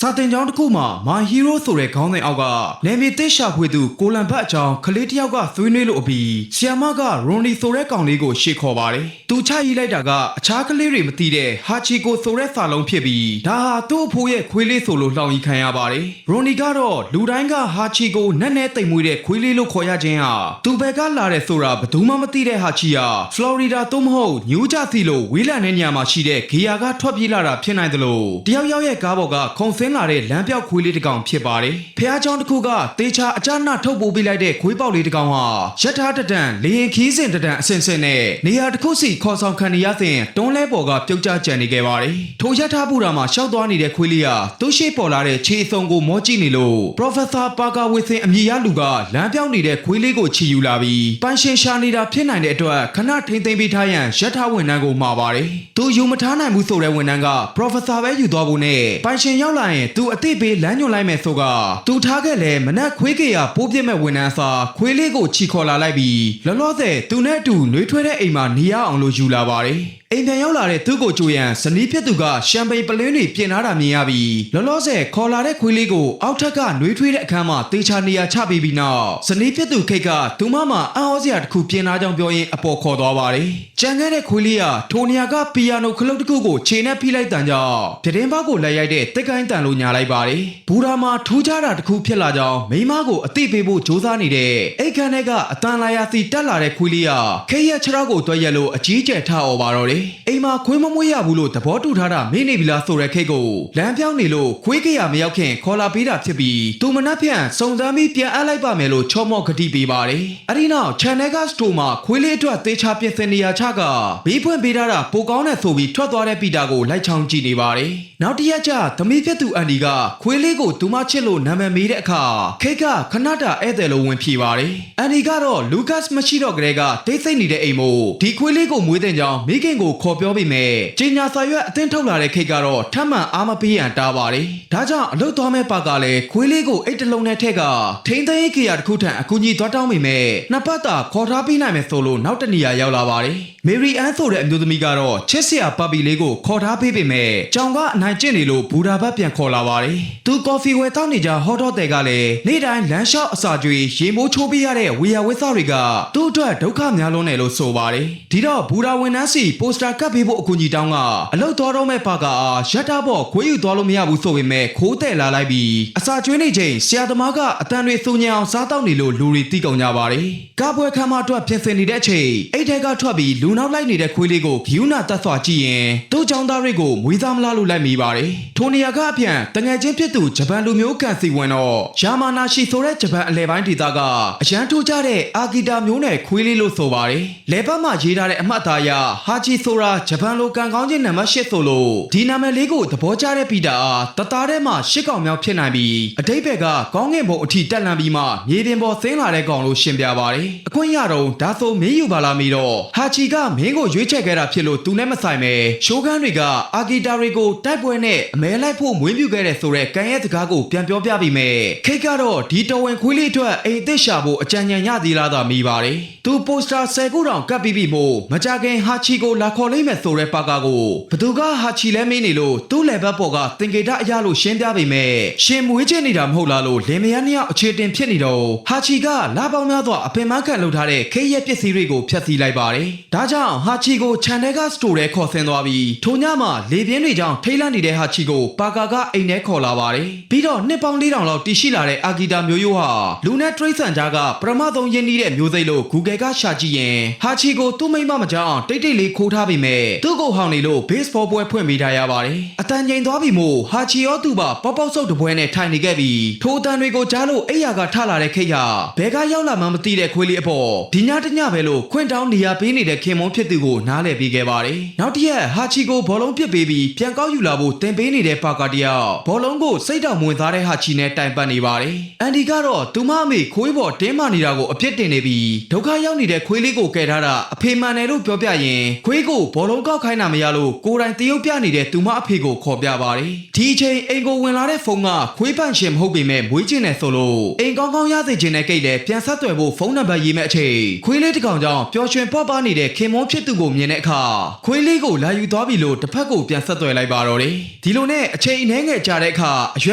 စာတင်ကျောင်းတစ်ခုမှာမာဟီရိုဆိုတဲ့ခေါင်းစဉ်အောက်ကနေမီသစ်ရှာဖွေသူကိုလံဖတ်အကြောင်းကလေးတစ်ယောက်ကသွေးနွေးလို့အပြီးဆီယမကရွန်နီဆိုတဲ့ကောင်လေးကိုရှေ့ခေါ်ပါတယ်။သူချရေးလိုက်တာကအခြားကလေးတွေမသိတဲ့ဟာချီကိုဆိုတဲ့စာလုံးဖြစ်ပြီးဒါဟာသူ့အဖိုးရဲ့ခွေးလေးဆိုလို့လှောင်ရီခံရပါတယ်။ရွန်နီကတော့လူတိုင်းကဟာချီကိုနက်နဲတိမ်မွေးတဲ့ခွေးလေးလို့ခေါ်ရခြင်းဟာသူဘက်ကလာတဲ့ဆိုတာဘယ်သူမှမသိတဲ့ဟာချီဟာဖလော်ရီဒါသို့မဟုတ်နယူးဂျာစီလိုဝေးလံတဲ့နေရာမှာရှိတဲ့ဂီယာကထွက်ပြေးလာတာဖြစ်နိုင်တယ်လို့တယောက်ယောက်ရဲ့ကားပေါ်ကခုံဆင်းလာတဲ့လမ်းပြောက်ခွေးလေးတစ်ကောင်ဖြစ်ပါတယ်။ဖះเจ้าတစ်ခုကတေချာအကြနာထုတ်ပိုးပေးလိုက်တဲ့ခွေးပေါက်လေးတစ်ကောင်ဟာရထားတတန်လေရင်ခီးစဉ်တတန်အစင်စင်နဲ့နေရာတစ်ခုစီခေါ်ဆောင်ခံရစဉ်တွန်းလဲပေါ်ကပြုတ်ကျကြံနေခဲ့ပါတယ်။ထိုရထားပူတာမှာရှောက်သွားနေတဲ့ခွေးလေးဟာသူ့ရှိပေါ်လာတဲ့ခြေစုံကိုမောကြည့်နေလို့ Professor Parker Wilson အမည်ရလူကလမ်းပြောက်နေတဲ့ခွေးလေးကိုချီယူလာပြီးပန်းရှင်ရှာနေတာဖြစ်နိုင်တဲ့အတွက်ခဏထိမ့်သိမ့်ပေးထားရန်ရထားဝန်ထမ်းကိုမှာပါတယ်။သူယူမထားနိုင်ဘူးဆိုတဲ့ဝန်ထမ်းက Professor ပဲယူသွားဖို့နဲ့ပန်းရှင်ရောက်လာရင်သူအသိပေးလမ်းညွှန်လိုက်မယ်ဆိုကသူထားခဲ့လေမနက်ခွေးကေရပိုးပြစ်မဲ့ဝန်ထမ်းစာခွေးလေးကိုချီခေါ်လာလိုက်ပြီးလောလောဆယ်သူနဲ့အတူနှွေးထွေးတဲ့အိမ်မှာနေရအောင်လို့ယူလာပါတယ်အိမ်ပြန်ရောက်လာတဲ့သူ့ကိုကြိုရန်ဇနီးဖြစ်သူကရှမ်ပိန်ပလင်းတွေပြင်ထားတာမြင်ရပြီးလောလောဆယ်ခေါ်လာတဲ့ခွေးလေးကိုအောက်ထက်ကနှွေးထွေးတဲ့အခန်းမှာတေချာနေရာချပေးပြီးနောက်ဇနီးဖြစ်သူခိတ်ကသူမမှာအံ့ဩစရာတစ်ခုပြင်ထားကြောင်းပြောရင်းအပေါ်ခေါ်သွားပါတယ်ကြံခဲ့တဲ့ခွေးလေးကထိုနေရာကပီယာနိုခလုတ်တစ်ခုကိုခြေနဲ့ဖိလိုက်တန်ကြောင့်ပြတင်းပေါက်ကိုလိုက်ရိုက်တဲ့တက်ကိုင်းတန်လို့ညာလိုက်ပါတယ်ဘူရာမှာထူးခြားတာတစ်ခုဖြစ်လာကြောင်းမိမကိုအသိပေးဖို့ကြိုးစားနေတဲ့အိတ်ခမ်းထဲကအတန်လာယာစီတက်လာတဲ့ခွေးလေးကခိတ်ရဲ့ခြေထောက်ကိုတွဲရက်လို့အကြီးကျယ်ထအော်ပါတော့တယ်အိမ်မှာခွေးမမွေးရဘူးလို့သဘောတူထားတာမင်းနေပြီလားဆိုတဲ့ခိတ်ကိုလမ်းပြောင်းနေလို့ခွေးကရမရောက်ခင်ခေါ်လာပေးတာဖြစ်ပြီးသူမနှက်ဖြန့်စုံစမ်းပြီးပြန်အပ်လိုက်ပါမယ်လို့ချော့မော့ဂတိပေးပါတယ်အဲ့ဒီနောက် Channel က store မှာခွေးလေးအတွက်သေချာပြင်ဆင်နေရချကဘေးဖွင့်ပေးထားတာပိုကောင်းတဲ့ဆိုပြီးထွက်သွားတဲ့ပီတာကိုလိုက်ချောင်းကြည့်နေပါတယ်နောက်တစ်ရက်ကျသမီးဖြစ်သူအန်ဒီကခွေးလေးကိုသူမချစ်လို့နာမည်မေးတဲ့အခါခိတ်ကခဏတာဧည့်သည်လို့ဝင်ဖြေပါတယ်အန်ဒီကတော့လူကတ်မရှိတော့ကလေးကတိတ်ဆိတ်နေတဲ့အိမ်မို့ဒီခွေးလေးကိုမွေးတဲ့ကြောင်းမိခင်ကိုခေါ်ပြောပြီးမယ်ကျင်းညာစာရွက်အသင်းထုတ်လာတဲ့ခိတ်ကတော့ထပ်မံအားမပေးရန်တားပါတယ်ဒါကြောင့်အလုတ်သွားမဲ့ပါကလည်းခွေးလေးကိုအိတ်တလုံးနဲ့ထက်ကထိန်းသိမ်းခေရတစ်ခုထံအကူကြီးသွားတောင်းမိမယ်နှစ်ပတ်တာခေါ်ထားပေးနိုင်မယ်ဆိုလို့နောက်တနေရာရောက်လာပါတယ်မေရီအန်ဆိုတဲ့အမျိုးသမီးကတော့ချစ်စရာပပီလေးကိုခေါ်ထားပေးပေမဲ့ကြောင်ကအနိုင်ကျင့်နေလို့ဘူရာဘတ်ပြန်ခေါ်လာပါတယ်သူကော်ဖီဝယ်တောက်နေကြဟော့တော့တဲ့ကလည်းနေ့တိုင်းလမ်းလျှောက်အစာကျွေးရေမိုးချိုးပေးရတဲ့ဝေယဝစ်စတွေကသူ့အတွက်ဒုက္ခများလွန်းတယ်လို့ဆိုပါတယ်ဒီတော့ဘူရာဝန်နှန်းစီပိုစတာကပ်ပေးဖို့အကူကြီးတောင်းကအလုတ်သွားတော့မဲ့ပါကအားရက်တာပေါ်ခွေးယူသွားလို့မရဘူးဆိုပေမဲ့ခိုးတဲ့လာလိုက်ပြီးအစာကျွေးနေချိန်ဆရာသမားကအတန်တွေစုံညံအောင်စားတောက်နေလို့လူတွေတီးကုန်ကြပါတယ်ကားပွဲခမ်းမအတွက်ပြင်ဆင်နေတဲ့အချိန်အိတ်ထဲကထွက်ပြီးလူနောက်လိုက်နေတဲ့ခွေးလေးကိုဂယူနာတက်သွားကြည့်ရင်သူ့ချောင်းသားတွေကိုမွေးစားမလားလို့လိုက်မိပါတယ်ထိုနေရာကအပြန်တငယ်ချင်းဖြစ်သူဂျပန်လူမျိုးကန်စီဝင်တော့ယာမာနာရှိဆိုတဲ့ဂျပန်အလဲပိုင်းဒေသကအရန်ထိုးကြတဲ့အာဂီတာမျိုးနဲ့ခွေးလေးလို့ဆိုပါတယ်လဲဘက်မှာရေးထားတဲ့အမှတ်အသားအရဟာချီဆိုရာဂျပန်လိုကန်ကောင်းချင်းနံပါတ်8ဆိုလို့ဒီနာမည်လေးကိုသဘောကျတဲ့ပီတာတသားထဲမှာ8កောင်မြောက်ဖြစ်နိုင်ပြီးအတိတ်ဘက်ကကောင်းငင်ဘုံအထိတက်လန့်ပြီးမှမြေပြင်ပေါ်ဆင်းလာတဲ့ကောင်လို့ရှင်းပြပါတယ်အခွင့်ရတော့ဒါဆိုမင်းယူပါလားမီတော့ဟာချီကမင်းကိုရွေးချယ်ခဲ့တာဖြစ်လို့သူနဲ့မဆိုင်ပဲရှိုးခန်းတွေကအာဂီတာတွေကိုတိုက်ပွဲနဲ့အမဲလိုက်ဖို့မွေးပြုခဲ့တဲ့ဆိုတဲ့ကန်ရဲ့စကားကိုပြန်ပြောပြပြီးမယ်ခိတ်ကတော့ဒီတော်ဝင်ခွေးလေးအတွက်အိမ်သစ်ရှာဖို့အကြံဉာဏ်ရသေးလားသာမိပါတယ်သူပိုစတာ10ခုတောင်ကပ်ပြီးပြီမို့မကြခင်ဟာချီကိုလာခေါ်လိုက်မယ်ဆိုတဲ့ပါကာကိုဘသူကဟာချီလဲမင်းနေလို့သူ့လေဘက်ပေါ်ကသင်္ကေတအရလို့ရှင်းပြပေမဲ့ရှင်မွေးချနေတာမဟုတ်လားလို့လင်မယားနှစ်ယောက်အခြေတင်ဖြစ်နေတော့ဟာချီကလာပေါင်းများစွာအပင်မခံလုပ်ထားတဲ့ခိတ်ရဲ့ပစ္စည်းတွေကိုဖျက်ဆီးလိုက်ပါတယ်ဒါကြောင့်ဟာချီကိုခြံထဲကစတိုထဲခေါ်ဆင်းသွားပြီးထိုညမှာလေပြင်းတွေကြောင့်ထိတ်လန့်နေတဲ့ဟာချီကိုပါကာကအိမ်ထဲခေါ်လာပါတယ်ပြီးတော့နှစ်ပေါင်း4000လောက်တည်ရှိလာတဲ့အာဂီတာမျိုးရိုးဟာလူနဲ့တရိတ်ဆန်ကြားကပရမသုံးရင်းနှီးတဲ့မျိုးစိတ်လို့ Google ကရှာကြည့်ရင်ဟာချီကိုသူ့မိမမကြောက်တိတ်တိတ်လေးခိုးထားပေမဲ့သူ့ကိုဟောင်းနေလို့ baseball ပွဲဖွင့်ပေးထားရပါတယ်အတန်ငိန်သွားပြီမို့ဟာချီရောသူ့ပါပေါက်ပေါက်ဆုပ်တပွဲနဲ့ထိုင်နေခဲ့ပြီးထိုအတန်တွေကိုကြားလို့အိယာကထလာတဲ့ခိတ်ဟာဘဲကရောက်လာမှမသိတဲ့ခွေးလေးအပေါ်ဒီညတညပဲလို့ခွင့်တောင်းနေရပေးနေတဲ့ခင်မုန်းဖြစ်သူကိုနားလည်ပေးခဲ့ပါတယ်နောက်တစ်ရက်ဟာချီကိုဘောလုံးပစ်ပေးပြီးပြန်ကောက်ယူလာဖို့တင်ပေးနေတဲ့ပါကာတယောက်ဘောလုံးကိုစိတ်တောင်မဝင်သားတဲ့ဟာချီနဲ့တိုင်ပတ်နေပါတယ်အန်ဒီကတော့သူမအမေခွေးပေါ်တင်းမာနေတာကိုအပြစ်တင်နေပြီးဒုက္ခရောက်နေတဲ့ခွေးလေးကိုကယ်ထားတာအဖေမှန်တယ်လို့ပြောပြရင်ခွေးကိုဘောလုံးကောက်ခိုင်းတာမရလို့ကိုယ်တိုင်တရုပ်ပြနေတဲ့သူမအဖေကိုခေါ်ပြပါတယ်ဒီအချိန်အိမ်ကိုဝင်လာတဲ့ဖုန်းကခွေးပန့်ရှင်မဟုတ်ပေမဲ့မွေးကျင်တယ်ဆိုလို့အိမ်ကောင်းကောင်းရသိချင်တဲ့ကိတ်လည်းပြန်ဆက်သွယ်ဖို့ဖုန်းနံပါတ်ရေးမဲ့အချိန်ခွေးလေးတစ်ကောင်ကြောင့်ပျော်ရွှင်ပေါ့ပါနေတဲ့ခင်မွန်းဖြစ်သူကိုမြင်တဲ့အခါခွေးလေးကိုလာယူသွားပြီလို့တစ်ဖက်ကိုပြန်ဆက်သွယ်လိုက်ပါတော့တယ် ဒီလိုနဲ့အချိန်နှဲငယ်ကြာတဲ့အခါအရွ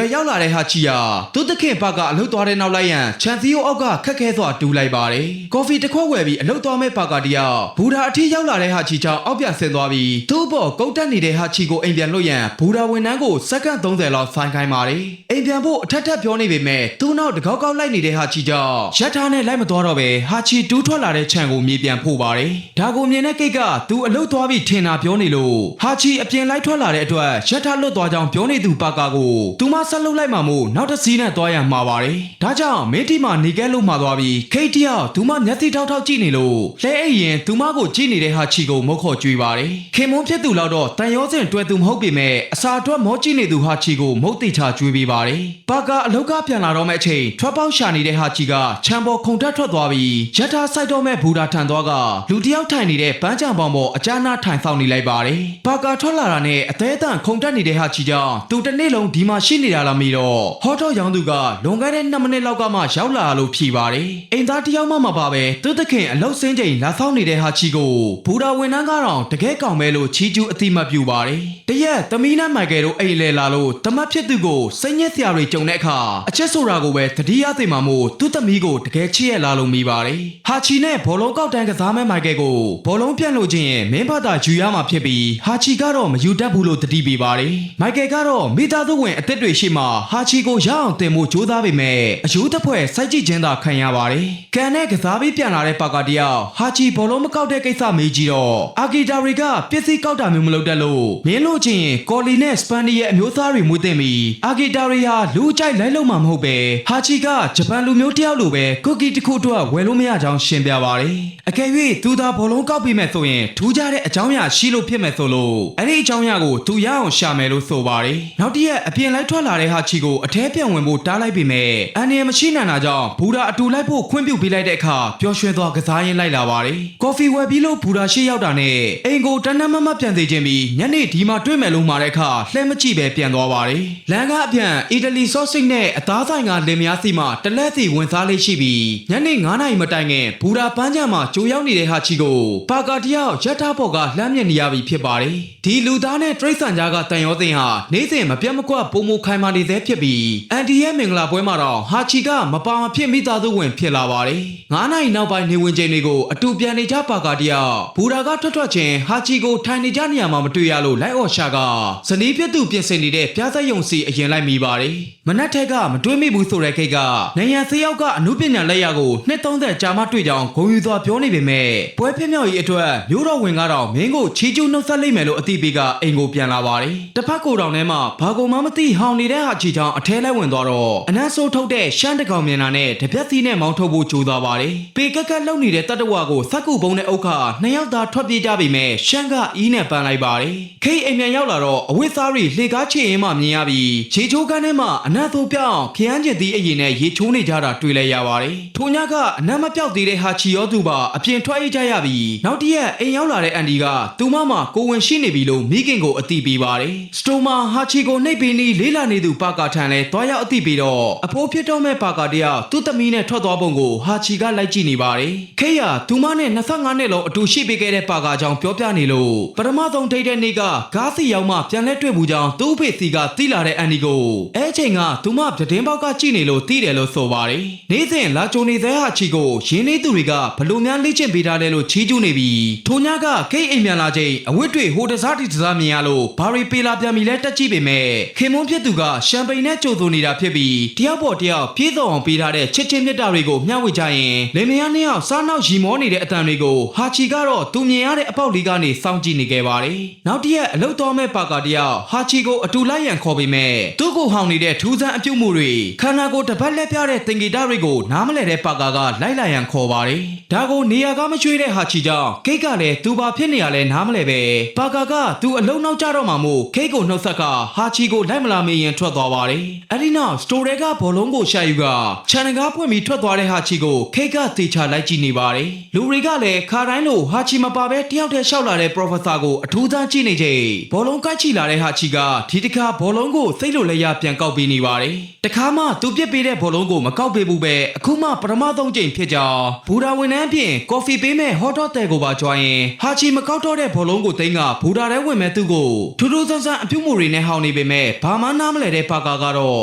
ယ်ရောက်လာတဲ့ဟာချီယာသူ့သခင်ဘကအလုပ်သွားတဲ့နောက်လိုက်ရန်ချန်စီယိုအောက်ကခက်ခဲစွာတူးလိုက်ပါတယ်ကော်ဖီတစ်ခွက်ဝယ်ပြီးအလုပ်သွားမဲ့ပါကာတယောက်ဘူဒါအထီးရောက်လာတဲ့ဟာချီကြောင့်အောက်ပြန်ဆင်းသွားပြီးသူ့ဘောကုတ်တက်နေတဲ့ဟာချီကိုအိမ်ပြန်လွတ်ရန်ဘူဒါဝန်ထမ်းကိုစက္ကန့်30လောက်ဆိုင်းခိုင်းပါတယ်အိမ်ပြန်ဖို့အထက်ထက်ပြောနေပေမဲ့သူ့နောက်တကောက်ကောက်လိုက်နေတဲ့ဟာချီကြောင့်ရက်ထားနဲ့လိုက်မသွားတော့ပဲဟာချီတူးထွက်လာတဲ့ခြံကိုမြေပြန်ဖို့ပါတယ်ဒါကိုမြင်တဲ့ကိတ်ကသူအလုပ်သွားပြီးထင်တာပြောနေလို့ဟာချီအပြင်လိုက်ထွက်လာတဲ့အတွက်ရက်ထားလွတ်သွားကြောင်းပြောနေသူပါကာကိုသူမဆက်လုပ်လိုက်မှမို့နောက်တစ်စီးနဲ့သွားရမှာပါတယ်ဒါကြောင့်မင်းတီမှာနေခဲ့လို့မှာသွားပြီးခိတ်တယောက်သူမမျက်စိထောက်ထောက်ကြည့်နေလို့လဲအိပ်ရင်သူမကိုကြည့်နေတဲ့ဟာချီကိုမုတ်ခေါ်ကြွေးပါတယ်ခင်မုန်းဖြစ်သူလောက်တော့တန်ရောစင်တွေ့သူမဟုတ်ပေမဲ့အစာအတွက်မောကြည့်နေသူဟာချီကိုမုတ်တိချကြွေးပေးပါတယ်ပါကာအလောက်ကပြန်လာတော့မဲ့အချိန်ထွက်ပေါက်ရှာနေတဲ့ဟာချီကခြံပေါ်ခုန်တက်ထွက်သွားပြီးရက်ထားဆိုင်တော့မဲ့ဘူတာထန်သွားကလူတယောက်ထိုင်နေတဲ့ပန်းချံပေါင်ပေါ်အကြမ်းနာထိုင်ဆောင်နေလိုက်ပါတယ်ပါကာထွက်လာတာနဲ့အသေးအတန်ခုန်တက်နေတဲ့ဟာချီကြောင့်သူတစ်နေ့လုံးဒီမှာရှိနေတာလားမီတော့ဟောတော့ရောင်းသူကလွန်ခဲ့တဲ့2မိနစ်လောက်ကမှရောက်လာလို့ဖြီပါတယ်အိမ်သားတယောက်မှမပါပဲသူ့သခင်အလောက်စင်းချိန်လာဆောင်နေတဲ့ဟာချီကိုဘူတာဝန်ထမ်းကတော့တကယ်ကောင်းပဲလို့ချီကျူးအတိမတ်ပြူပါတယ်တရက်သမီးနဲ့မိုက်ကယ်တို့အိမ်လဲလာလို့တမတ်ဖြစ်သူကိုစိတ်ညစ်စရာတွေကြုံတဲ့အခါအချက်ဆိုတာကိုပဲတတိယသိမှမို့သူ့သမီးကိုတကယ်ချစ်ရလာလို့မိပါတယ်ဟာချီနဲ့ဘောလုံးကောက်တန်းကစားမဲ့မိုက်ကယ်ကိုဘောလုံးပြန့်လို့ချင်းမင်းဖတ်တာယူရမှာဖြစ်ပြီးဟာချီကတော့မယူတတ်ဘူးလို့တတိပေးပါတယ်မိုက်ကယ်ကတော့မိသားစုဝင်အသက်တွေရှိမှဟာချီကိုရအောင်တင်မှုကြိုးစားပေမဲ့အယူတစ်ဖွဲ့စိုက်ကြည့်ခြင်းသာခံရပါတယ်ကန်နဲ့ကစားပြီးပြန်လာတဲ့ပါကာတယောက်ဟာချီဘောလုံးမကောက်တဲ့ကိစ္စမေးကြည့်တော့အာဂီတာရီကပစ္စည်းကောက်တာမျိုးမလုပ်တတ်လို့မင်းလို့ချင်းကော်လီနဲ့စပန်ဒီရဲ့အမျိုးသားတွေမွေးတင်ပြီးအာဂီတာရီဟာလူကြိုက်လိုက်လို့မှမဟုတ်ပဲဟာချီကဂျပန်လူမျိုးတယောက်လိုပဲကွက်ကီတစ်ခုတော့ဝယ်လို့မရကြောင်းရှင်းပြပါတယ်အကယ်၍သူသာဘောလုံးကောက်ပြီးမဲ့ဆိုရင်ထူးခြားတဲ့အကြောင်းအရာရှိလို့ဖြစ်မဲ့ဆိုလို့အဲ့ဒီအကြောင်းအရာကိုသူရအောင်ရှာမယ်လို့ဆိုပါတယ်နောက်တရက်အပြင်လိုက်ထွက်လာတဲ့ဟာချီကိုအထဲပြန်ဝင်ဖို့တားလိုက်ပေမဲ့အန်နီယမရှိနိုင်တာကြောင့်ဘူရာအတူလိုက်ဖို့ခွင့်ပြုပေးလိုက်တဲ့အခါပျော်ရွှင်စွာကစားရင်းလိုက်လာပါတယ်ကော်ဖီဝယ်ပြီးလို့ဘူရာရှိရောက်တာနဲ့အိမ်ကိုတန်းတန်းမမပြန်သေးခြင်းပြီးညနေဒီမှာတွေ့မယ်လို့မှာတဲ့အခါလှဲမကြည့်ပဲပြန်သွားပါတယ်လမ်းကအပြန်အီတလီဆော့စစ်နဲ့အသားဆိုင်ကလင်မယားစီမှတလက်စီဝင်စားလေးရှိပြီးညနေ9နာရီမတိုင်ခင်ဘူရာပန်းချံမှာကြိုရောက်နေတဲ့ဟာချီကိုပါကာတယောက်ရက်ထားပေါ်ကလှမ်းမြင်နေရပြီဖြစ်ပါတယ်ဒီလူသားနဲ့တရိတ်ဆန်ကြားကတန်ရောစင်ဟာနေ့စဉ်မပြတ်မကွက်ပုံမခိုင်မာနေသေးဖြစ်ပြီးအန်တီရဲ့မင်္ဂလာပွဲမှာတော့ဟာချီကမပါမဖြစ်မိသားစုဝင်ဖြစ်လာပါတယ်9နာရီနောက်ပိုင်းနေဝင်ချိန်တွေကိုအတူပြန်နေကြပါကာတယောက်ဘူရာကထွက်ချင်းဟာချီကိုထိုင်နေကြနေရမှာမတွေ့ရလို့လိုက်အော်ရှာကဇနီးဖြစ်သူပြင်ဆင်နေတဲ့ပြားသက်ယုံစီအရင်လိုက်မိပါတယ်မနက်ထက်ကမတွေးမိဘူးဆိုတဲ့ခိတ်ကနိုင်ရန်ဆေးယောက်ကအမှုပညာလက်ရကိုနှစ်30ကြာမှတွေ့ကြောင်းဂုံယူစွာပြောနေပေမဲ့ပွဲဖြစ်မြောက်ရေးအတွက်မျိုးတော်ဝင်ကတော့မင်းကိုချီကျူးနှုတ်ဆက်လိုက်မယ်လို့အသိပေးကအိမ်ကိုပြန်လာပါတယ်တစ်ဖက်ကိုယ်တော်ထဲမှာဘာကုန်မှမသိဟောင်းနေတဲ့ဟာချီချောင်းအထဲလိုက်ဝင်သွားတော့အနက်ဆိုးထုတ်တဲ့ရှမ်းတကောင်မြင်တာနဲ့တပြက်စီနဲ့မောင်းထုတ်ဖို့ကြိုးစားပါတယ်ပေကက်ကက်လုံနေတဲ့တတ္တဝါကိုစက်ကူပုံးနဲ့အုတ်ခါနှစ်ယောက်သာထွက်ပြေးကြပြီမဲ့ရှမ်းကအီးနဲ့ပန်းလိုက်ပါတယ်ခိတ်အိမ်ပြန်ရောက်လာတော့အဝိစားတွေလှေကားချေရင်မှမြင်ရပြီးရေချိုးကန်းထဲမှာအနက်သို့ပြောင်းခရမ်းကျင်သီးအရင်နဲ့ရေချိုးနေကြတာတွေ့လဲရပါတယ်ထိုညကအနက်မပြောက်သေးတဲ့ဟာချီရောသူပါအပြင်ထွက်ကြရပြီးနောက်တရက်အိမ်ရောက်လာတဲ့အန်ဒီကသူမမှာကိုဝင်ရှိနေပြီလို့မိခင်ကိုအသိပေးပါတယ်စတိုမာဟာချီကိုနှိပ်ပြီးလေးလာနေသူပါကာထန်လဲသွားရောက်အသိပေးတော့အဖိုးဖြစ်တော့မဲ့ပါကာတယောက်သူ့သမီးနဲ့ထွက်သွားပုံကိုဟာချီကလိုက်ကြည့်နေပါတယ်ခေရသူမနဲ့25နှစ်လုံးအတူရှိပေးခဲ့တဲ့ပါကာကြောင့်ပြောပြနေလို့ပထမဆုံးဒိတ်တဲ့နေ့ကဂါးစီရောက်မှပြန်လဲတွေ့မှုကြောင့်သူ့ဖေစီကတီးလာတဲ့အန်ဒီကိုအဲချိန်ကသူမပြတင်းပေါက်ကကြည့်နေလို့တီးတယ်လို့ဆိုပါတယ်နေ့စဉ်လာကြုံနေတဲ့ဟာချီကိုရင်းနေသူတွေကဘလို့များလေ့ကျင့်ပေးထားတယ်လို့ချီးကျူးနေပြီးထိုညကဂိတ်အိမ်မြန်လာချိန်အဝတ်တွေဟိုတစားတီတစားမြင်ရလို့ဘာရီပေးလာပြန်ပြီလဲတက်ကြည့်ပေမဲ့ခင်မွန်းဖြစ်သူကရှမ်ပိန်နဲ့ကြိုဆိုနေတာဖြစ်ပြီးတယောက်ပေါ်တယောက်ပြေးစုံအောင်ပေးထားတဲ့ချစ်ချင်းမြတ်တာတွေကိုမျှဝေကြရင်လင်မယားနှစ်ယောက်စားနောက်ရီမောနေတဲ့အတန်တွေကိုဟာချီကတော့သူမြင်ရတဲ့အပေါက်လေးကနေစောင့်ကြည့်နေခဲ့ပါတယ်နောက်တရက်အလုတ်တော်မဲ့ပါကာတယောက်ဟာချီကိုအတူလိုက်ရန်ခေါ်ပေမဲ့သူ့ကိုဟောင်းနေတဲ့ထူးဆန်းအပြုတ်မှုတွေခန္ဓာကိုယ်တစ်ပတ်လက်ပြတဲ့တင်ဂီတာတွေကိုနားမလဲတဲ့ပါကာကလိုက်လာရန်ခေါ်ပါတယ်ဒါကိုနေရာကမချွေးတဲ့ဟာချီကြောင့်ကိတ်ကလည်းသူဘာဖြစ်နေရလဲနားမလဲပဲပါကာကသူအလုံးနောက်ကြတော့မှမို့ခိတ်ကိုနှုတ်ဆက်ကဟာချီကိုလိုက်မလာမေးရင်ထွက်သွားပါတယ်အဲ့ဒီနောက်စတိုရဲကဘောလုံးကိုရှာယူကခြံကားပွင့်ပြီးထွက်သွားတဲ့ဟာချီကိုခိတ်ကတေချာလိုက်ကြည့်နေပါတယ်လူတွေကလည်းခါတိုင်းလိုဟာချီမပါဘဲတယောက်တည်းရှောက်လာတဲ့ပရိုဖက်ဆာကိုအထူးသားကြည့်နေချိန်ဘောလုံးကိုက်ချီလာတဲ့ဟာချီကဒီတခါဘောလုံးကိုစိတ်လိုလဲရပြန်ကောက်ပေးနေပါတယ်တခါမှသူပြစ်ပေးတဲ့ဘောလုံးကိုမကောက်ပေးဘူးပဲအခုမှပထမဆုံးချိန်ဖြစ်ကြောင်းဘူရာဝန်ထမ်းပြင်ကော်ဖီပေးမဲ့ဟော့တော့တဲကိုပါကြွားရင်ဟာချီမကောက်တော့တဲ့ဘောလုံးကိုသိန်းကဘူရာထဲဝင်မဲ့သူကိုထူးထူးဆ ဆန်းဆန်းအပြုတ်မှုတွေနဲ့ဟောင်းနေပေမဲ့ဘာမှနားမလဲတဲ့ပါကာကတော့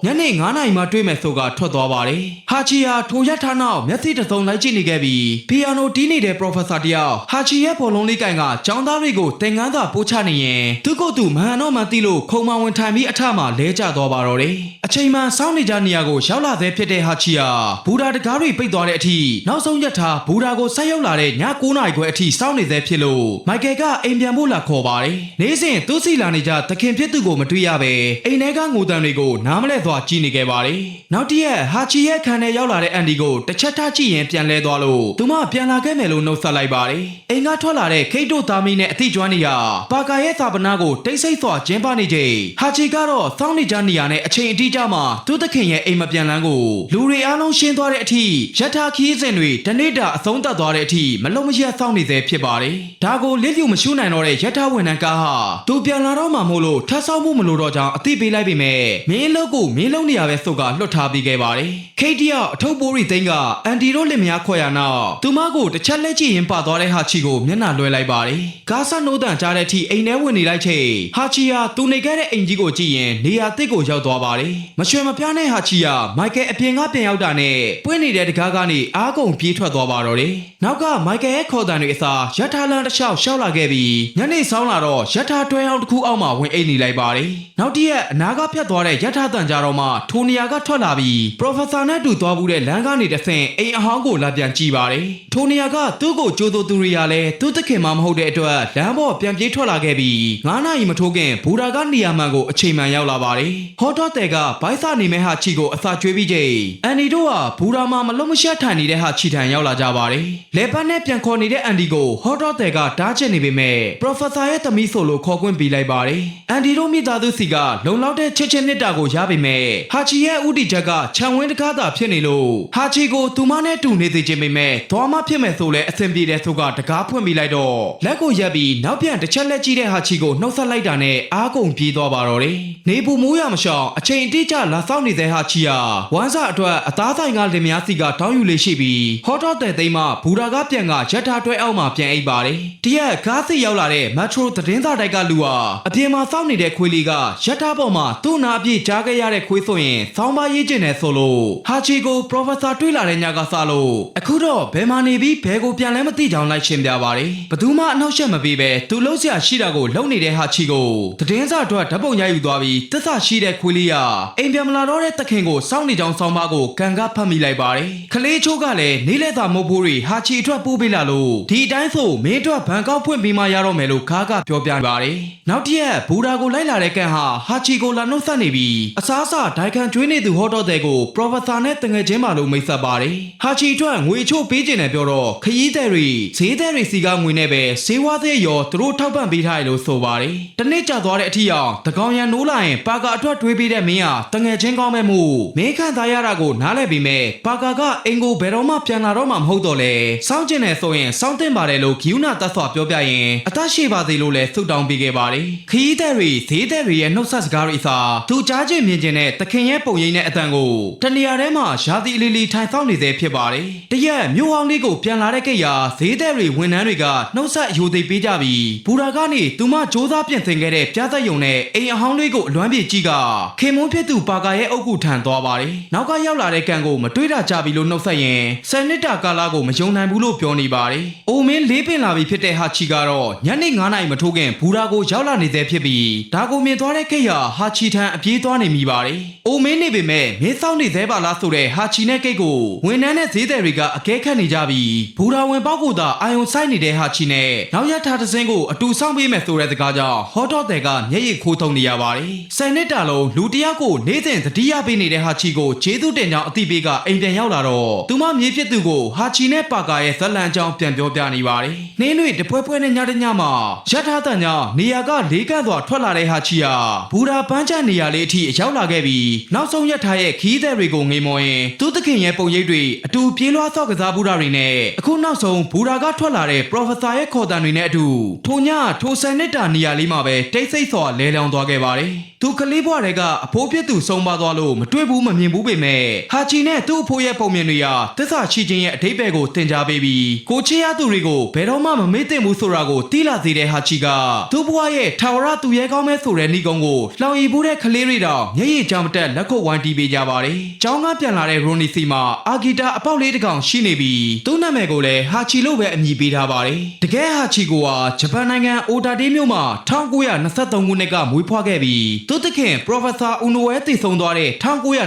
ညနေ9 နာရီမှတွေးမယ်ဆိုကထွက်သွားပါတယ်ဟာချီယာထိုရက်ထားနောက်မျက်စိတစ်စုံလိုက်ကြည့်နေခဲ့ပြီးပီယာနိုတီးနေတဲ့ Professor တယောက်ဟာချီရဲ့ဘောလုံးလေးကိုင်ကကျောင်းသားတွေကိုသင်ခန်းစာပို့ချနေရင်သူ့ကိုယ်သူမဟန်တော့မှသိလို့ခုံမဝင်ထိုင်ပြီးအထမှလဲကျသွားပါတော့တယ်အချိန်မှစောင့်နေကြနေရကိုရောက်လာသေးဖြစ်တဲ့ဟာချီယာဘူဒါတကားတွေပိတ်သွားတဲ့အထိနောက်ဆုံးရက်ထားဘူဒါကိုဆက်ရောက်လာတဲ့ည9 နာရီခွဲအထိစောင့်နေသေးဖြစ်လို့မိုက်ကယ်ကအိမ်ပြန်ဖို့လာခေါ်ပါတယ်နေ့စဉ်သူ့စီလာနေကြသခင်ဖြစ်သူကိုမတွေ့ရပဲအိမ်ထဲကငိုတံတွေကိုနားမလဲသွားကြည့်နေခဲ့ပါတယ်နောက်တရက်ဟာချီရဲ့ခန်းထဲရောက်လာတဲ့အန်ဒီကိုတစ်ချက်ထားကြည့်ရင်ပြန်လဲသွားလို့သူမပြန်လာခဲ့မယ်လို့နှုတ်ဆက်လိုက်ပါတယ်အိမ်ကထွက်လာတဲ့ခိတ်တို့သားမီးနဲ့အသိကျွမ်းနေရပါကာရဲ့သာပနာကိုတိတ်ဆိတ်စွာကျင်းပနေချိန်ဟာချီကတော့စောင့်နေကြနေရနဲ့အချိန်အတိအကျမှသူ့သခင်ရဲ့အိမ်မပြန်လန်းကိုလူတွေအားလုံးရှင်းသွားတဲ့အထိရထားခီးစဉ်တွေတနေ့တာအဆုံးသတ်သွားတဲ့အထိမလုံးမရက်စောင့်နေသေးဖြစ်ပါတယ်ဒါကိုလစ်လျူမရှုနိုင်တော့တဲ့ရထားဝန်ထမ်းကားဟာသူပြန်လာတော့မှမို့လို့ထပ်ဆောက်မှုမလိုတော့ကြောင်းအသိပေးလိုက်ပေမဲ့မင်းလုံးကိုမင်းလုံးနေရပဲဆိုကလွတ်ထားပြီးခဲ့ပါတယ်ခိတ်တယောက်အထုပ်ပိုးရီသိန်းကအန်တီတို့လင်မယားခေါ်ရနောက်သူမကိုတစ်ချက်လက်ကြည့်ရင်ပါသွားတဲ့ဟာချီကိုမျက်နှာလွှဲလိုက်ပါတယ်ကားဆနိုးတန်ကြားတဲ့အထိအိမ်ထဲဝင်နေလိုက်ချိန်ဟာချီဟာသူနေခဲ့တဲ့အိမ်ကြီးကိုကြည့်ရင်နေရာတစ်ကိုရောက်သွားပါတယ်မရွှေမပြားတဲ့ဟာချီဟာမိုက်ကယ်အပြင်ကပြန်ရောက်တာနဲ့ပွင့်နေတဲ့တကားကနေအားကုန်ပြေးထွက်သွားပါတော့တယ်နောက်ကမိုက်ကယ်ရဲ့ခေါ်တံတွေအစားရထားလမ်းတစ်လျှောက်ရှောက်လာခဲ့ပြီးညနေဆောင်လာတော့ရထားတွဲအောင်တစ်ခုအောက်မှာဝင်အိတ်နေလိုက်ပါတယ်နောက်တရက်အနာကဖြတ်သွားတဲ့ရထားတန်ကြတော့မှထိုနေရာကထွက်လာပြီး Professor နဲ့တူသွားဘူးတဲ့လမ်းကနေတဆင့်အိမ်အဟောင်းကိုလာပြန်ကြည့်ပါတယ်ထိုနေရာကသူ့ကိုကြိုးသူသူတွေကလည်းသူ့သခင်မှမဟုတ်တဲ့အတွက်လမ်းပေါ်ပြန်ပြေးထွက်လာခဲ့ပြီး9 နာရီမထိုးခင်ဘူရာကနေရာမှန်ကိုအချိန်မှန်ရောက်လာပါတယ်ဟောတော့တဲ့ကဘိုက်စာနေမဲ့ဟာချီကိုအစာကျွေးပြီးချိန်အန်ဒီတို့ဟာဘူရာမှာမလုံးမရှက်ထိုင်နေတဲ့ဟာချီထံရောက်လာကြပါတယ်လေပတ်နဲ့ပြန်ခေါ်နေတဲ့အန်ဒီကိုဟောတော့တဲ့ကတားချင်နေပေမဲ့ Professor ရဲ့သမီးဆိုလို့ခေါ်ခွင့်ပေးလိုက်ပါတယ်အန်ဒီတို့မိသားစုစီကလုံလောက်တဲ့ချစ်ချင်းမြတ်တာကိုရပေမဲ့ဟာချီရဲ့ဥတီချက်ကခြံဝင်းတကားသာဖြစ်နေလို့ဟာချီကိုသူမနဲ့တူနေသေးခြင်းပေမဲ့သွားမဖြစ်မဲ့ဆိုလဲအဆင်ပြေတဲ့ဆိုကတကားဖွင့်ပြီးလိုက်တော့လက်ကိုရက်ပြီးနောက်ပြန်တစ်ချက်လက်ကြည့်တဲ့ဟာချီကိုနှုတ်ဆက်လိုက်တာနဲ့အားကုန်ပြေးသွားပါတော့တယ်နေပူမိုးရမရှောင်အချိန်အတိအကျလာဆောင်နေတဲ့ဟာချီဟာဝမ်းစာအတွက်အသားဆိုင်ကလင်မယားစီကတောင်းယူလေးရှိပြီးဟောတော့တဲ့သိမ်းမှဘူရာကပြန်ကရက်ထားတွဲအောက်မှာပြန်အိပ်ပါတယ်တရက်ကားစီရောက်လာတဲ့မက်ထရိုသတင်းစာတိုက်ကလူဟာအပြင်မှာစောင့်နေတဲ့ခွေးလေးကရက်ထားပေါ်မှာသူ့နာအပြည့်ကြားခဲ့ရတဲ့ခွေးဆိုရင်ဆောင်းပါးရေးကျင်တယ်ဆိုလို့ဟာချီကို Professor တွေ့လာတဲ့ညကစားလို့အခုတော့ဘယ်မှာနေပြီးဘယ်ကိုပြန်လဲမသိကြောင်းလိုက်ရှင်းပြပါတယ်ဘသူမှအနှောက်ယှက်မပေးပဲသူလှုပ်ရှားရှိတာကိုလုံနေတဲ့ဟာချီကိုသတင်းစာအတွက်ဓာတ်ပုံရိုက်ယူသွားပြီးတစ္ဆာရှိတဲ့ခွေးလေးကအိမ်ပြန်မလာတော့တဲ့သခင်ကိုစောင့်နေကြောင်းဆောင်းပါးကိုကန်ကဖတ်မိလိုက်ပါတယ်ခလေးချိုးကလည်းနေလက်သာမုတ်ဖိုးတွေဟာချီအတွက်ပို့ပေးလာလို့ဒီအတိုင်းဆိုမင်းအတွက်ဘန်ကောက်ဖွင့်ပြီးမှရတော့မယ်လို့ခါကပြောပြပါတယ်နောက်တစ်ရက်ဘူရာကိုလိုက်လာတဲ့ကန်ဟာချီကိုလာနှုတ်ဆက်နေပြီးအစားအစာဒိုင်ခံကျွေးနေသူဟောတော့တဲ့ကို Professor နဲ့တငယ်ချင်းမလို့မိတ်ဆက်ပါတယ်ဟာချီအတွက်ငွေချို့ပေးခြင်းနဲ့ပြောတော့ခရီးသည်တွေဈေးသည်တွေစီကငွေနဲ့ပဲဈေးဝါးသေးရောသူတို့ထောက်ပံ့ပေးထားတယ်လို့ဆိုပါတယ်တနေ့ကြာသွားတဲ့အထိအောင်တကောင်ရန်နိုးလာရင်ပါကာအတွက်တွေးပေးတဲ့မင်းဟာတငယ်ချင်းကောင်းမဲ့မှုမင်းခံစားရတာကိုနားလည်ပြီးမဲ့ပါကာကအင်ကိုဘယ်တော့မှပြန်လာတော့မှမဟုတ်တော့လေစောင့်ကျင်နေဆိုရင်စောင့်တင်ပါတယ်လို့ဂီယူနာတတ်စွာပြောပြရင်အသက်ရှိပါသေးလို့လည်းဆုတောင်းပေးခဲ့ပါတယ်ခရီးသည်တွေဈေးသည်တွေရဲ့နှုတ်ဆက်စကားတွေအစားသူကြားချင်းမြင်ကျင်တဲ့သခင်ရဲ့ပုံရိပ်နဲ့အတန်ကိုတနေရာထဲမှာရာသီအလီလီထိုင်ဆောင်နေသေးဖြစ်ပါတယ်တရက်မြို့ဟောင်းလေးကိုပြန်လာတဲ့ကိတ်ရာဈေးသည်တွေဝန်ထမ်းတွေကနှုတ်ဆက်အယိုသိပေးကြပြီးဘူရာကနေသူမစ조사ပြင်ဆင်ခဲ့တဲ့ပြားသက်ယုံနဲ့အိမ်အဟောင်းလေးကိုအလွမ်းပြေကြီးကခင်မုန်းဖြစ်သူပါကာရဲ့အုပ်ကူထန်သွားပါတယ်နောက်ကရောက်လာတဲ့ကန်ကိုမတွေးတာကြပြီလို့နှုတ်ဆက်ရင်ဆယ်နှစ်တာကာလကိုမယုံနိုင်ဘူးလို့ပြောနေပါတယ်အိုမင်းလေးပင်လာပြီဖြစ်တဲ့ဟာချီကတော့ညနေ9 နာရီမထိုးခင်ဘူရာကိုရောက်လာနေသေးဖြစ်ပြီးဒါကိုမြင်သွားတဲ့ကိတ်ဟာဟာချီထန်အပြေးသွားနေမိပါတယ်အိုမင်းနေပေမဲ့မင်းဆောင်နေသေးပါလားဆိုတဲ့ဟာချီနဲ့ကိတ်ကိုဝန်ထမ်းနဲ့ဈေးသည်တွေကအကဲခတ်နေကြပြီးဘူရာဝင်ပေါက်ကိုသာအာယုံဆိုင်နေတဲ့ဟာချီနဲ့နောက်ရထားတစ်စင်းကိုအတူဆောင်ပေးမယ်ဆိုတဲ့စကားကြောင့်ဟောတော့တဲ့ကမျက်ရည်ခိုးထုံနေရပါတယ်ဆယ်နှစ်တာလုံးလူတယောက်ကိုနေ့စဉ်သတိရပေးနေတဲ့ဟာချီကိုကျေးဇူးတင်ကြောင်းအသိပေးကအိမ်ပြန်ရောက်လာတော့သူမမြေဖြစ်သူကိုဟာချီနဲ့ပါကာရဲ့ဇလန်ကြောင်းပြန်ပြောပြနေပါတယ်နှင်းတွေတပွဲပွဲနဲ့ညတညမှာရထားတန်ကြောင့်နေရာကလေးကန့်စွာထွက်လာတဲ့ဟာချီဟာဘူရာပန်းချနေရာလေးအထိရောက်လာခဲ့ပြီးနောက်ဆုံးရထားရဲ့ခီးသည်တွေကိုငိမ်မော်ရင်သူသခင်ရဲ့ပုံရိပ်တွေအတူပြေးလွှားဆော့ကစားဘူးတာတွေနဲ့အခုနောက်ဆုံးဘူရာကထွက်လာတဲ့ Professor ရဲ့ခေါ်တံတွေနဲ့အတူထိုညထိုဆယ်နှစ်တာနေရာလေးမှာပဲတိတ်ဆိတ်စွာလဲလောင်သွားခဲ့ပါတယ်သူကလေးဘွားတွေကအဖိုးပြစ်သူဆုံးပါသွားလို့မတွေ့ဘူးမမြင်ဘူးပေမဲ့ဟာချီနဲ့သူ့အဖိုးရဲ့ပုံမြင်တွေဟာသစ္စာရှိခြင်းရဲ့အဓိပ္ပာယ်ကိုသင်ကြားပေးပြီးကိုချေရသူတွေကိုဘယ်တော့မှမမေ့သင့်ဘူးဆိုတာကိုသိလာစေတဲ့ဟာချီကသူ့ဘွားရဲ့ထာဝရ ရသူရဲကောင်းမဲ့ဆိုတဲ့ဏီကုံကိုလှောင်ရီဖို့တဲ့ကလေးတွေတောင်မျက်ရည်ကြောင်မတက်လက်ခုပ်ဝိုင်းတီးပေးကြပါတယ်။ကျောင်းကပြန်လာတဲ့ရိုနီစီမှာအာဂီတာအပေါက်လေးတစ်ကောင်ရှိနေပြီးသူ့နာမည်ကိုလည်းဟာချီလို့ပဲအမည်ပေးထားပါတယ်။တကယ်ဟာချီကိုဟာဂျပန်နိုင်ငံအိုတာတေးမြို့မှာ1923ခုနှစ်ကမွေးဖွားခဲ့ပြီးသူသခင်ပရိုဖက်ဆာဦးနိုဝဲတည်ဆုံသွားတဲ့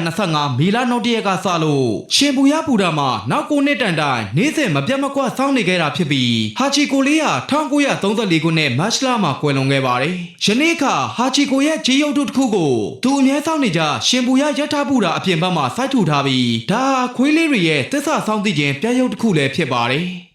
1925မေလနောက်တရက်ကစလို့ရှင်ဘူရပူတာမှာနောက်9နှစ်တန်တိုင်နေ့စဉ်မပြတ်မကွက်စောင့်နေခဲ့တာဖြစ်ပြီးဟာချီကိုလေးဟာ1934ခုနှစ်မတ်လမှာကွယ်လွန်ခဲ့ပါတယ်။ယနေ့အခါဟာချီကိုရဲ့ဂျီယုတ်တုတစ်ခုကိုသူအမြဲစောင့်နေကြရှင်ဘူရရထားပူတာအပြင်ဘက်မှာစိုက်ထူထားပြီးဒါခွေးလေးတွေရဲ့သစ္စာစောင့်သိခြင်းပြရုပ်တစ်ခုလည်းဖြစ်ပါတယ်။